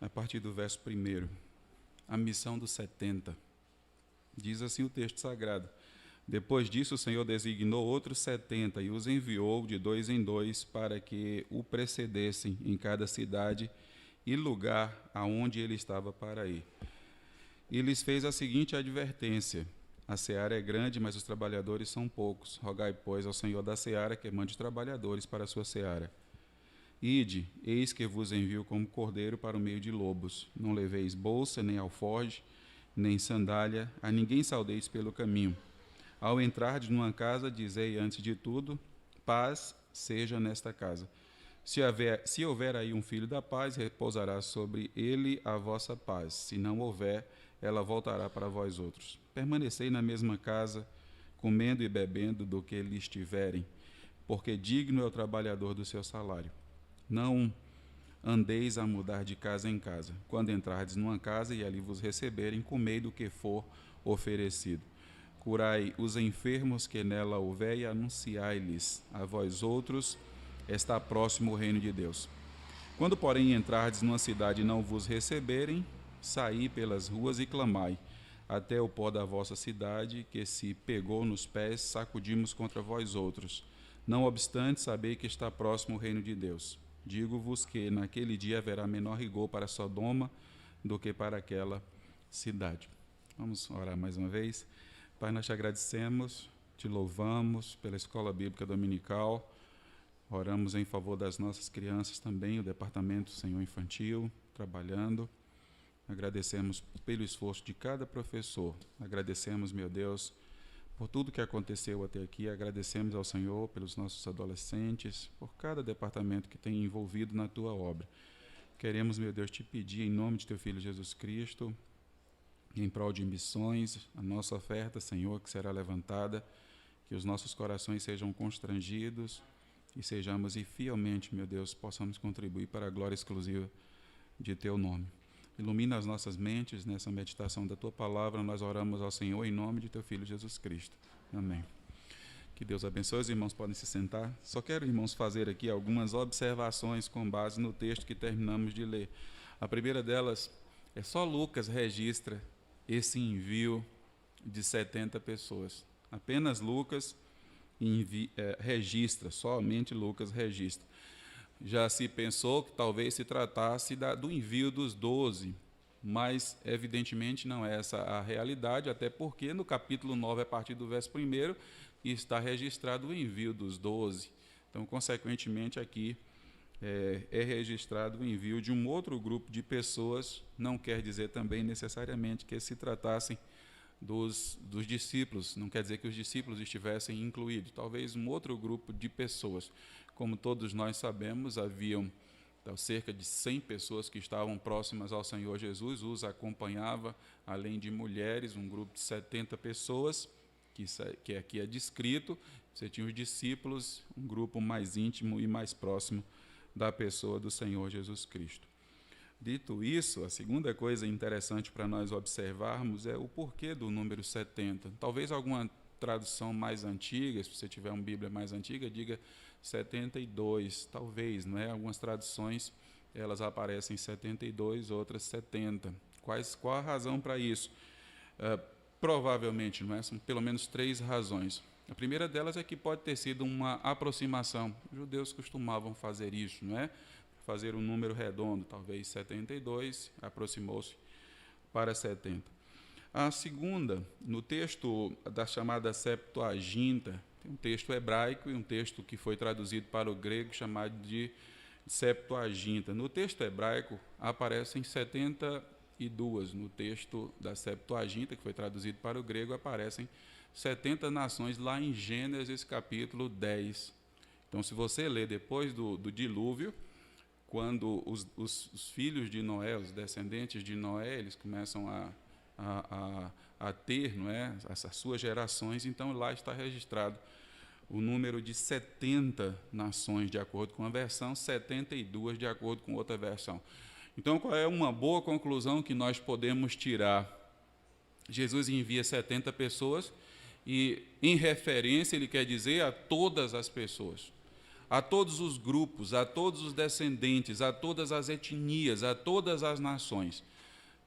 a partir do verso 1, a missão dos 70. Diz assim o texto sagrado: depois disso, o Senhor designou outros 70 e os enviou de 2 em 2 para que o precedessem em cada cidade e lugar aonde ele estava para ir. E lhes fez a seguinte advertência: a seara é grande, mas os trabalhadores são poucos. Rogai, pois, ao Senhor da seara que mande trabalhadores para a sua seara. Ide, eis que vos envio como cordeiro para o meio de lobos. Não leveis bolsa, nem alforje, nem sandália, a ninguém saudeis pelo caminho. Ao entrardes numa casa, dizei antes de tudo: paz seja nesta casa. Se houver aí um filho da paz, repousará sobre ele a vossa paz. Se não houver, ela voltará para vós outros. Permanecei na mesma casa, comendo e bebendo do que lhes tiverem, porque digno é o trabalhador do seu salário. Não andeis a mudar de casa em casa. Quando entrardes numa casa e ali vos receberem, comei do que for oferecido. Curai os enfermos que nela houver e anunciai-lhes a vós outros, está próximo o reino de Deus. Quando, porém, entrardes numa cidade e não vos receberem, saí pelas ruas e clamai, até o pó da vossa cidade, que se pegou nos pés, sacudimos contra vós outros. Não obstante, sabei que está próximo o reino de Deus. Digo-vos que naquele dia haverá menor rigor para Sodoma do que para aquela cidade. Vamos orar mais uma vez. Pai, nós te agradecemos, te louvamos pela Escola Bíblica Dominical. Oramos em favor das nossas crianças também, o Departamento Senhor Infantil, trabalhando. Agradecemos pelo esforço de cada professor. Agradecemos, meu Deus, por tudo que aconteceu até aqui. Agradecemos ao Senhor pelos nossos adolescentes, por cada departamento que tem envolvido na tua obra. Queremos, meu Deus, te pedir, em nome de teu Filho Jesus Cristo, em prol de missões, a nossa oferta, Senhor, que será levantada, que os nossos corações sejam constrangidos e sejamos, e fielmente, meu Deus, possamos contribuir para a glória exclusiva de teu nome. Ilumina as nossas mentes nessa meditação da tua palavra. Nós oramos ao Senhor em nome de teu Filho Jesus Cristo. Amém. Que Deus abençoe. Os irmãos podem se sentar. Só quero, irmãos, fazer aqui algumas observações com base no texto que terminamos de ler. A primeira delas é: só Lucas registra esse envio de 70 pessoas. Apenas Lucas registra, somente Lucas registra. Já se pensou que talvez se tratasse do envio dos 12, mas evidentemente não é essa a realidade, até porque no capítulo 9, a partir do verso 1, está registrado o envio dos 12. Então, consequentemente, aqui é registrado o envio de um outro grupo de pessoas. Não quer dizer também necessariamente que se tratassem dos discípulos, não quer dizer que os discípulos estivessem incluídos, talvez um outro grupo de pessoas. Como todos nós sabemos, haviam cerca de 100 pessoas que estavam próximas ao Senhor Jesus, os acompanhava, além de mulheres, um grupo de 70 pessoas, que aqui é descrito. Você tinha os discípulos, um grupo mais íntimo e mais próximo da pessoa do Senhor Jesus Cristo. Dito isso, a segunda coisa interessante para nós observarmos é o porquê do número 70. Talvez alguma tradução mais antiga, se você tiver uma Bíblia mais antiga, diga 72, talvez, não é? Algumas traduções, elas aparecem 72, outras 70. Qual a razão para isso? Provavelmente, não é? São pelo menos 3 razões. A primeira delas é que pode ter sido uma aproximação. Os judeus costumavam fazer isso, não é? Fazer um número redondo, talvez 72, aproximou-se para 70. A segunda, no texto da chamada Septuaginta, tem um texto hebraico e um texto que foi traduzido para o grego chamado de Septuaginta. No texto hebraico aparecem 72, no texto da Septuaginta, que foi traduzido para o grego, aparecem 70 nações lá em Gênesis capítulo 10. Então, se você ler depois do dilúvio, quando os filhos de Noé, os descendentes de Noé, eles começam a ter, não é, as suas gerações, então lá está registrado o número de 70 nações, de acordo com uma versão, 72 de acordo com outra versão. Então, qual é uma boa conclusão que nós podemos tirar? Jesus envia 70 pessoas e, em referência, ele quer dizer a todas as pessoas. a todos os grupos, a todos os descendentes, a todas as etnias, a todas as nações.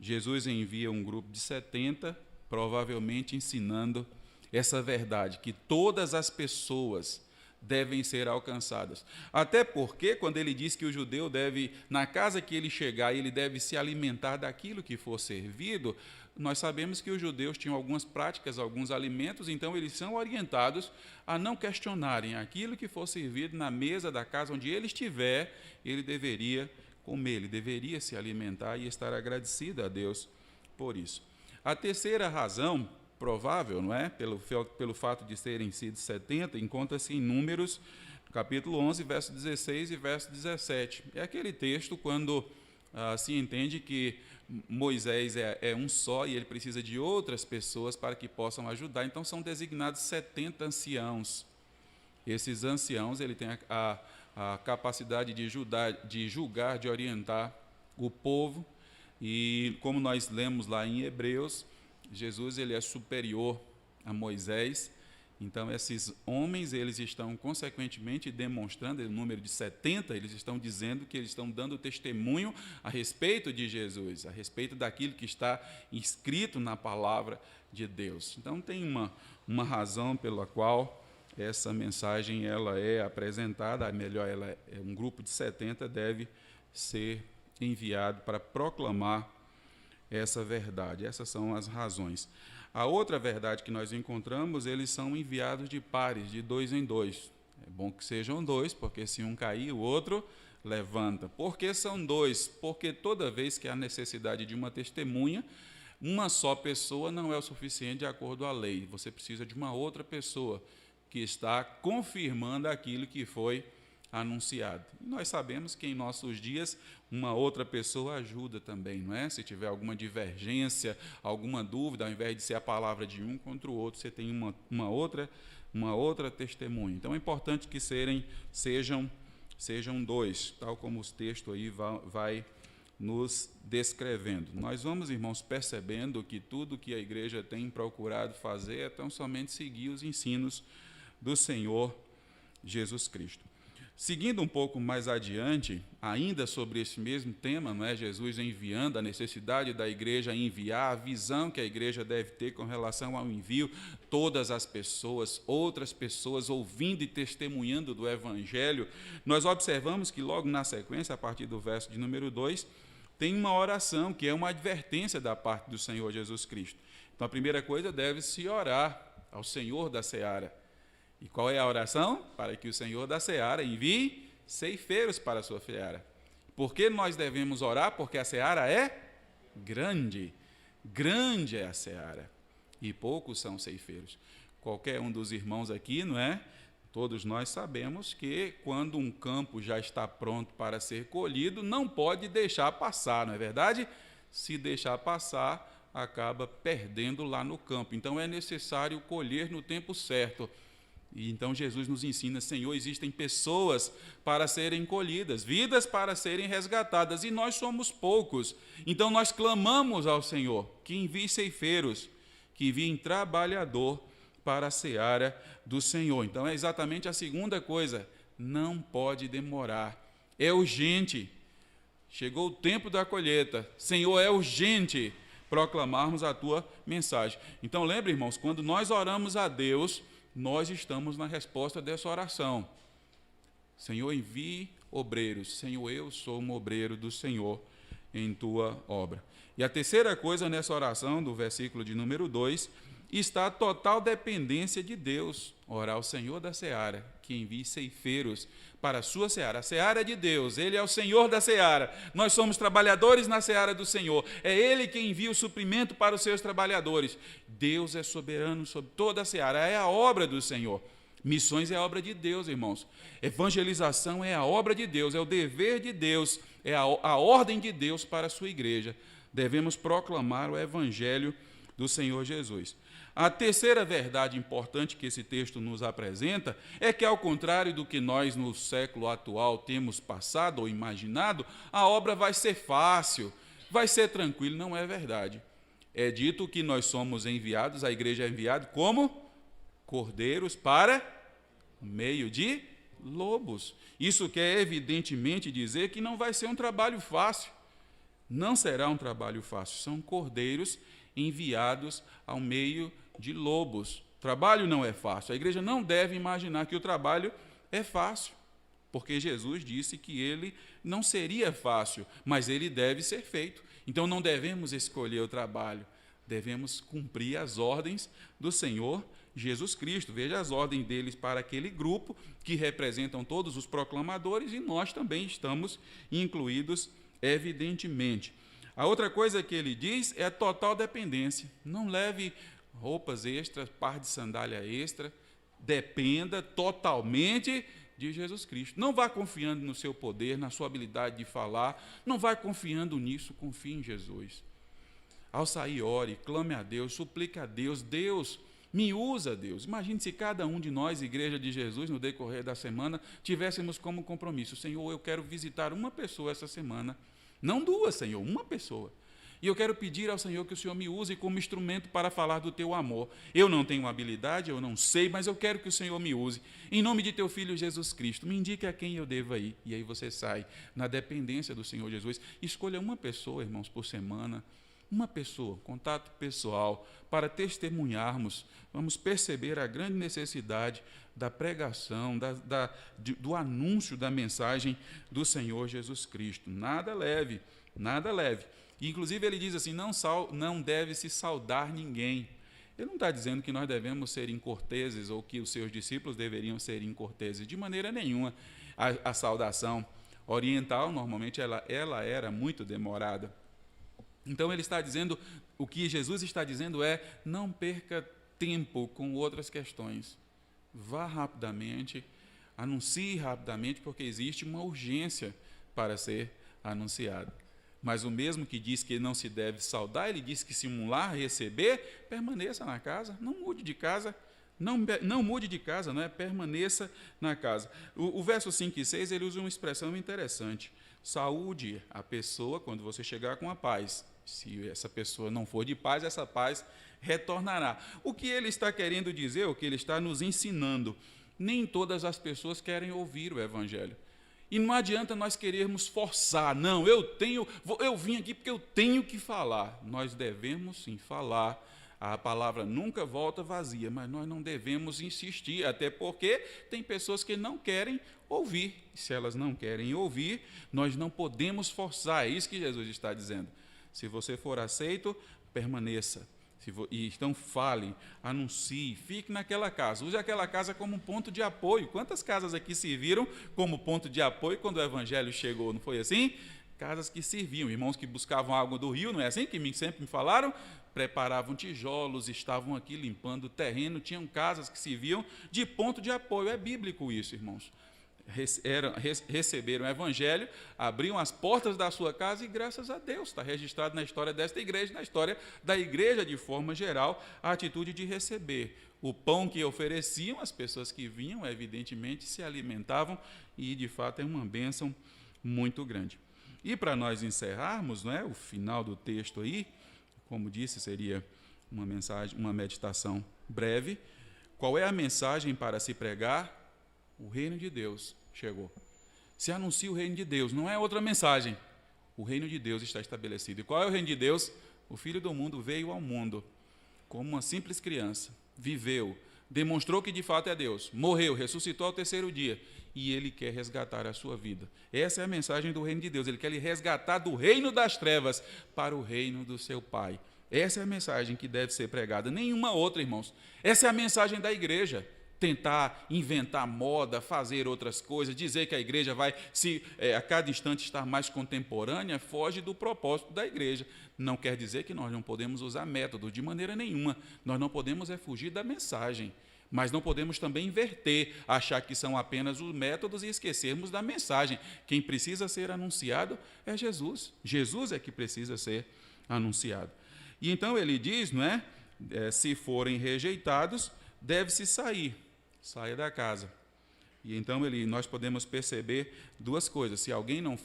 Jesus envia um grupo de 70, provavelmente ensinando essa verdade, que todas as pessoas devem ser alcançadas. Até porque, quando ele diz que o judeu deve, na casa que ele chegar, ele deve se alimentar daquilo que for servido, nós sabemos que os judeus tinham algumas práticas, alguns alimentos, então eles são orientados a não questionarem aquilo que for servido na mesa da casa onde ele estiver, ele deveria comer, ele deveria se alimentar e estar agradecido a Deus por isso. A terceira razão provável, não é? Pelo fato de terem sido 70, encontra-se em Números, capítulo 11, verso 16 e verso 17. É aquele texto quando se entende que Moisés é um só e ele precisa de outras pessoas para que possam ajudar. Então, são designados 70 anciãos. Esses anciãos, ele tem a capacidade de julgar, de orientar o povo. E, como nós lemos lá em Hebreus, Jesus ele é superior a Moisés, então esses homens eles estão consequentemente demonstrando o número de 70, eles estão dizendo que eles estão dando testemunho a respeito de Jesus, a respeito daquilo que está escrito na palavra de Deus. Então tem uma razão pela qual essa mensagem ela é apresentada, melhor, um grupo de 70 deve ser enviado para proclamar essa verdade. Essas são as razões. A outra verdade que nós encontramos, eles são enviados de pares, de 2 em 2. É bom que sejam 2, porque se um cair, o outro levanta. Por que são 2? Porque toda vez que há necessidade de uma testemunha, uma só pessoa não é o suficiente de acordo à lei. Você precisa de uma outra pessoa que está confirmando aquilo que foi anunciado. E nós sabemos que em nossos dias uma outra pessoa ajuda também, não é? Se tiver alguma divergência, alguma dúvida, ao invés de ser a palavra de um contra o outro, você tem uma outra testemunha. Então é importante que sejam 2, tal como o texto aí vai nos descrevendo. Nós vamos, irmãos, percebendo que tudo que a igreja tem procurado fazer é tão somente seguir os ensinos do Senhor Jesus Cristo. Seguindo um pouco mais adiante, ainda sobre esse mesmo tema, não é? Jesus enviando, a necessidade da igreja enviar, a visão que a igreja deve ter com relação ao envio, todas as pessoas, outras pessoas ouvindo e testemunhando do Evangelho, nós observamos que logo na sequência, a partir do verso de número 2, tem uma oração, que é uma advertência da parte do Senhor Jesus Cristo. Então, a primeira coisa, deve-se orar ao Senhor da seara. E qual é a oração? Para que o Senhor da seara envie ceifeiros para a sua seara. Por que nós devemos orar? Porque a seara é grande. Grande é a seara. E poucos são ceifeiros. Qualquer um dos irmãos aqui, não é? Todos nós sabemos que quando um campo já está pronto para ser colhido, não pode deixar passar, não é verdade? Se deixar passar, acaba perdendo lá no campo. Então é necessário colher no tempo certo. E então Jesus nos ensina, Senhor, existem pessoas para serem colhidas, vidas para serem resgatadas, e nós somos poucos. Então nós clamamos ao Senhor que envie ceifeiros, que envie trabalhador para a seara do Senhor. Então é exatamente a segunda coisa, não pode demorar, é urgente. Chegou o tempo da colheita, Senhor, é urgente proclamarmos a tua mensagem. Então lembre, irmãos, quando nós oramos a Deus, nós estamos na resposta dessa oração. Senhor, envie obreiros. Senhor, eu sou um obreiro do Senhor em tua obra. E a terceira coisa nessa oração, do versículo de número 2, está a total dependência de Deus. Orar ao Senhor da seara, que envie ceifeiros para a sua seara. A seara é de Deus, Ele é o Senhor da seara. Nós somos trabalhadores na seara do Senhor. É Ele quem envia o suprimento para os seus trabalhadores. Deus é soberano sobre toda a seara, é a obra do Senhor. Missões é a obra de Deus, irmãos. Evangelização é a obra de Deus, é o dever de Deus, é a ordem de Deus para a sua igreja. Devemos proclamar o Evangelho do Senhor Jesus. A terceira verdade importante que esse texto nos apresenta é que, ao contrário do que nós no século atual temos passado ou imaginado, a obra vai ser fácil, vai ser tranquilo. Não é verdade. É dito que nós somos enviados, a igreja é enviada como cordeiros para o meio de lobos. Isso quer evidentemente dizer que não vai ser um trabalho fácil. Não será um trabalho fácil. São cordeiros enviados ao meio de lobos. O trabalho não é fácil. A igreja não deve imaginar que o trabalho é fácil, porque Jesus disse que ele não seria fácil, mas ele deve ser feito. Então não devemos escolher o trabalho, devemos cumprir as ordens do Senhor Jesus Cristo. Veja as ordens deles para aquele grupo que representam todos os proclamadores, e nós também estamos incluídos, evidentemente. A outra coisa que ele diz é a total dependência. Não leve roupas extras, par de sandália extra, dependa totalmente de Jesus Cristo. Não vá confiando no seu poder, na sua habilidade de falar, não vá confiando nisso, confie em Jesus. Ao sair, ore, clame a Deus, suplique a Deus, Deus, me usa, Deus. Imagine se cada um de nós, Igreja de Jesus, no decorrer da semana, tivéssemos como compromisso: Senhor, eu quero visitar uma pessoa essa semana, não duas, Senhor, uma pessoa. E eu quero pedir ao Senhor que o Senhor me use como instrumento para falar do teu amor. Eu não tenho habilidade, eu não sei, mas eu quero que o Senhor me use. Em nome de teu Filho Jesus Cristo, me indique a quem eu devo ir. E aí você sai na dependência do Senhor Jesus. Escolha uma pessoa, irmãos, por semana. Uma pessoa, contato pessoal, para vamos perceber a grande necessidade da pregação, do anúncio da mensagem do Senhor Jesus Cristo. Nada leve, nada leve. Inclusive ele diz assim, não deve se saudar ninguém. Ele não está dizendo que nós devemos ser incorteses ou que os seus discípulos deveriam ser incorteses, de maneira nenhuma. A saudação oriental, normalmente, ela era muito demorada. Então ele está dizendo, o que Jesus está dizendo é, não perca tempo com outras questões. Vá rapidamente, anuncie rapidamente, porque existe uma urgência para ser anunciado. Mas o mesmo que diz que não se deve saudar, ele diz que se um lar receber, permaneça na casa, não mude de casa, não mude de casa, não é? Permaneça na casa. O verso 5 e 6, ele usa uma expressão interessante: saúde a pessoa quando você chegar com a paz. Se essa pessoa não for de paz, essa paz retornará. O que ele está querendo dizer, o que ele está nos ensinando: nem todas as pessoas querem ouvir o Evangelho. E não adianta nós querermos forçar, não, eu vim aqui porque eu tenho que falar. Nós devemos sim falar, a palavra nunca volta vazia, mas nós não devemos insistir, até porque tem pessoas que não querem ouvir. Se elas não querem ouvir, nós não podemos forçar, é isso que Jesus está dizendo. Se você for aceito, permaneça. Então fale, anuncie, fique naquela casa, use aquela casa como um ponto de apoio. Quantas casas aqui serviram como ponto de apoio quando o Evangelho chegou, não foi assim? Casas que serviam, irmãos que buscavam água do rio, não é assim que sempre me falaram? Preparavam tijolos, estavam aqui limpando o terreno, tinham casas que serviam de ponto de apoio. É bíblico isso, irmãos. Receberam o Evangelho, abriam as portas da sua casa e, graças a Deus, está registrado na história desta igreja, na história da igreja de forma geral, a atitude de receber. O pão que ofereciam, as pessoas que vinham, evidentemente, se alimentavam e, de fato, é uma bênção muito grande. E para nós encerrarmos, não é, o final do texto aí, como disse, seria uma mensagem, uma meditação breve. Qual é a mensagem para se pregar? O reino de Deus chegou. Se anuncia o reino de Deus, não é outra mensagem. O reino de Deus está estabelecido. E qual é o reino de Deus? O Filho do mundo veio ao mundo como uma simples criança, viveu, demonstrou que de fato é Deus, morreu, ressuscitou ao terceiro dia, e ele quer resgatar a sua vida. Essa é a mensagem do reino de Deus. Ele quer lhe resgatar do reino das trevas para o reino do seu Pai. Essa é a mensagem que deve ser pregada, nenhuma outra, irmãos. Essa é a mensagem da igreja. Tentar inventar moda, fazer outras coisas, dizer que a igreja vai a cada instante estar mais contemporânea, foge do propósito da igreja. Não quer dizer que nós não podemos usar métodos, de maneira nenhuma. Nós não podemos fugir da mensagem, mas não podemos também inverter, achar que são apenas os métodos e esquecermos da mensagem. Quem precisa ser anunciado é Jesus. Jesus é que precisa ser anunciado. E então ele diz, não é? Se forem rejeitados, deve-se sair. Saia da casa. E então nós podemos perceber duas coisas.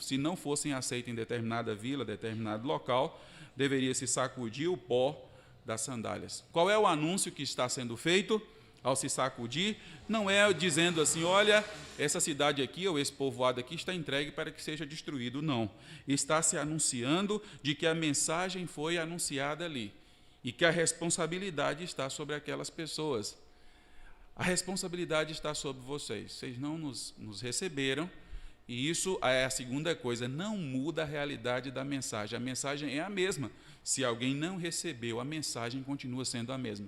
Se não fossem aceitos em determinada vila, determinado local, deveria se sacudir o pó das sandálias. Qual é o anúncio que está sendo feito? ao se sacudir, não é dizendo assim, olha, essa cidade aqui, ou esse povoado aqui está entregue para que seja destruído, não. Está se anunciando de que a mensagem foi anunciada ali e que a responsabilidade está sobre aquelas pessoas. A responsabilidade está sobre vocês. Vocês não nos receberam, e isso é a segunda coisa, não muda a realidade da mensagem. A mensagem é a mesma. Se alguém não recebeu, a mensagem continua sendo a mesma.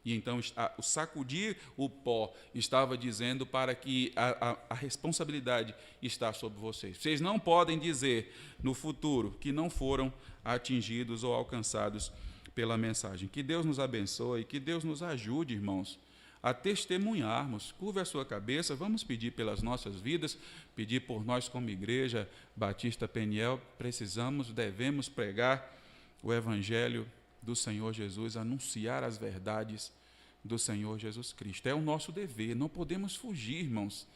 E então o sacudir o pó estava dizendo para que a responsabilidade está sobre vocês. Vocês não podem dizer no futuro que não foram atingidos ou alcançados pela mensagem. Que Deus nos abençoe, que Deus nos ajude, irmãos, a testemunharmos. Curva a sua cabeça, vamos pedir pelas nossas vidas, pedir por nós como Igreja Batista Peniel. Precisamos, devemos pregar o Evangelho do Senhor Jesus, anunciar as verdades do Senhor Jesus Cristo. É o nosso dever, não podemos fugir, irmãos.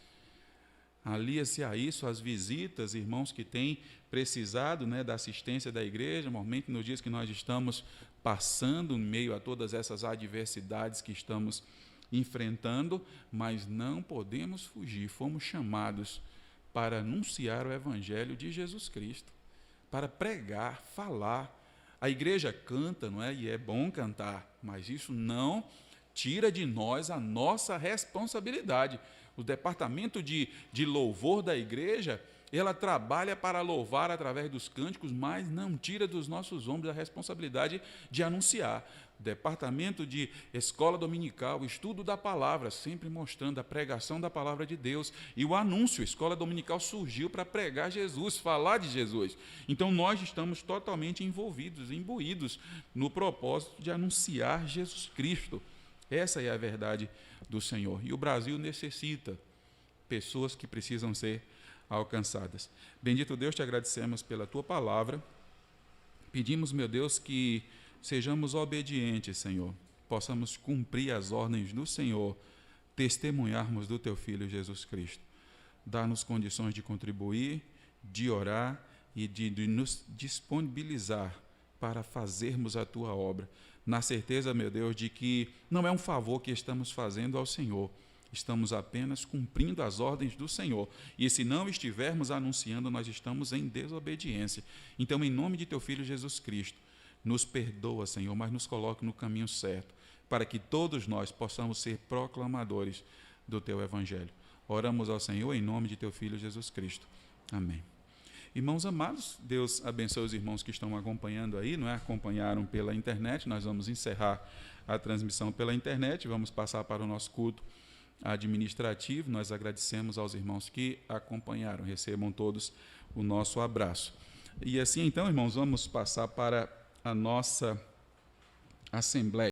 Alia-se a isso as visitas, irmãos que têm precisado, da assistência da igreja, normalmente nos dias que nós estamos passando em meio a todas essas adversidades que estamos enfrentando, mas não podemos fugir. Fomos chamados para anunciar o Evangelho de Jesus Cristo, para pregar, falar. A igreja canta, não é? E é bom cantar, mas isso não tira de nós a nossa responsabilidade. O departamento de louvor da igreja, ela trabalha para louvar através dos cânticos, mas não tira dos nossos ombros a responsabilidade de anunciar. O departamento de escola dominical, estudo da palavra, sempre mostrando a pregação da palavra de Deus. E o anúncio, a escola dominical surgiu para pregar Jesus, falar de Jesus. Então nós estamos totalmente envolvidos, imbuídos no propósito de anunciar Jesus Cristo. Essa é a verdade do Senhor. E o Brasil necessita pessoas que precisam ser alcançadas. Bendito Deus, te agradecemos pela tua palavra. Pedimos, meu Deus, que sejamos obedientes, Senhor. Possamos cumprir as ordens do Senhor, testemunharmos do teu Filho Jesus Cristo. Dá-nos condições de contribuir, de orar e de nos disponibilizar para fazermos a tua obra, na certeza, meu Deus, de que não é um favor que estamos fazendo ao Senhor, estamos apenas cumprindo as ordens do Senhor. E se não estivermos anunciando, nós estamos em desobediência. Então, em nome de teu Filho Jesus Cristo, nos perdoa, Senhor, mas nos coloque no caminho certo, para que todos nós possamos ser proclamadores do teu Evangelho. Oramos ao Senhor em nome de teu Filho Jesus Cristo. Amém. Irmãos amados, Deus abençoe os irmãos que estão acompanhando aí, acompanharam pela internet. Nós vamos encerrar a transmissão pela internet, vamos passar para o nosso culto administrativo. Nós agradecemos aos irmãos que acompanharam, recebam todos o nosso abraço. E assim então, irmãos, vamos passar para a nossa assembleia.